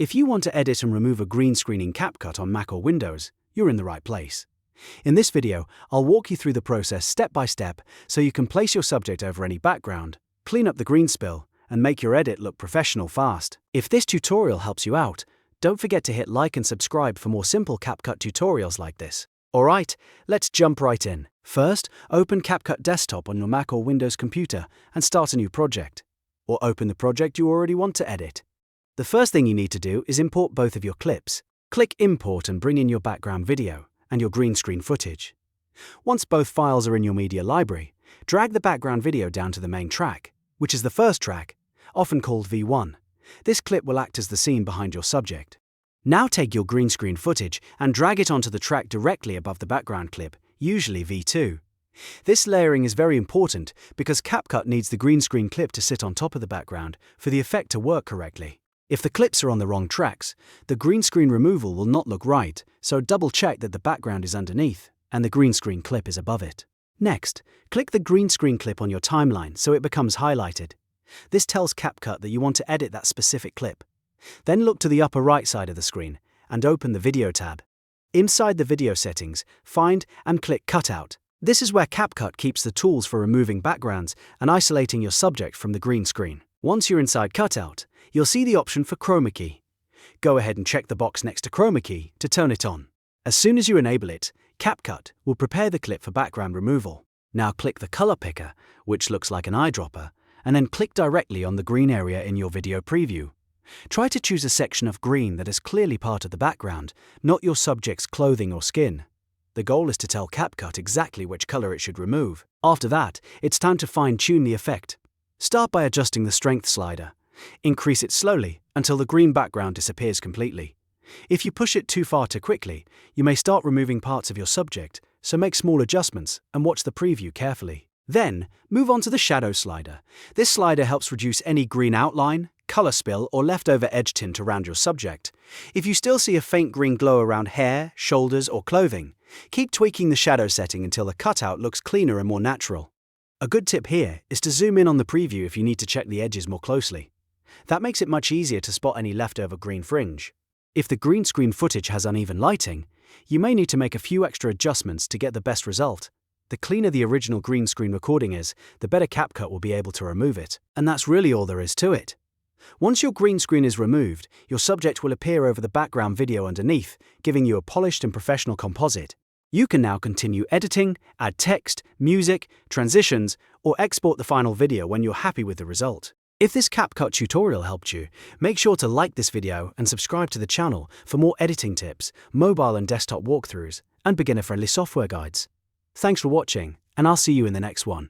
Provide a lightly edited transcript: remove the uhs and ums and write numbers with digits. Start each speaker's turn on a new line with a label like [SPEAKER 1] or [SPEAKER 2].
[SPEAKER 1] If you want to edit and remove a green screen in CapCut on Mac or Windows, you're in the right place. In this video, I'll walk you through the process step by step so you can place your subject over any background, clean up the green spill, and make your edit look professional fast. If this tutorial helps you out, don't forget to hit like and subscribe for more simple CapCut tutorials like this. Alright, let's jump right in. First, open CapCut Desktop on your Mac or Windows computer and start a new project. Or open the project you already want to edit. The first thing you need to do is import both of your clips. Click Import and bring in your background video and your green screen footage. Once both files are in your media library, drag the background video down to the main track, which is the first track, often called V1. This clip will act as the scene behind your subject. Now take your green screen footage and drag it onto the track directly above the background clip, usually V2. This layering is very important because CapCut needs the green screen clip to sit on top of the background for the effect to work correctly. If the clips are on the wrong tracks, the green screen removal will not look right, so double check that the background is underneath and the green screen clip is above it. Next, click the green screen clip on your timeline so it becomes highlighted. This tells CapCut that you want to edit that specific clip. Then look to the upper right side of the screen and open the Video tab. Inside the video settings, find and click Cutout. This is where CapCut keeps the tools for removing backgrounds and isolating your subject from the green screen. Once you're inside Cutout, you'll see the option for Chroma Key. Go ahead and check the box next to Chroma Key to turn it on. As soon as you enable it, CapCut will prepare the clip for background removal. Now click the color picker, which looks like an eyedropper, and then click directly on the green area in your video preview. Try to choose a section of green that is clearly part of the background, not your subject's clothing or skin. The goal is to tell CapCut exactly which color it should remove. After that, it's time to fine-tune the effect. Start by adjusting the strength slider. Increase it slowly until the green background disappears completely. If you push it too far too quickly, you may start removing parts of your subject, so make small adjustments and watch the preview carefully. Then, move on to the shadow slider. This slider helps reduce any green outline, color spill, or leftover edge tint around your subject. If you still see a faint green glow around hair, shoulders, or clothing, keep tweaking the shadow setting until the cutout looks cleaner and more natural. A good tip here is to zoom in on the preview if you need to check the edges more closely. That makes it much easier to spot any leftover green fringe. If the green screen footage has uneven lighting, you may need to make a few extra adjustments to get the best result. The cleaner the original green screen recording is, the better CapCut will be able to remove it. And that's really all there is to it. Once your green screen is removed, your subject will appear over the background video underneath, giving you a polished and professional composite. You can now continue editing, add text, music, transitions, or export the final video when you're happy with the result. If this CapCut tutorial helped you, make sure to like this video and subscribe to the channel for more editing tips, mobile and desktop walkthroughs, and beginner-friendly software guides. Thanks for watching, and I'll see you in the next one.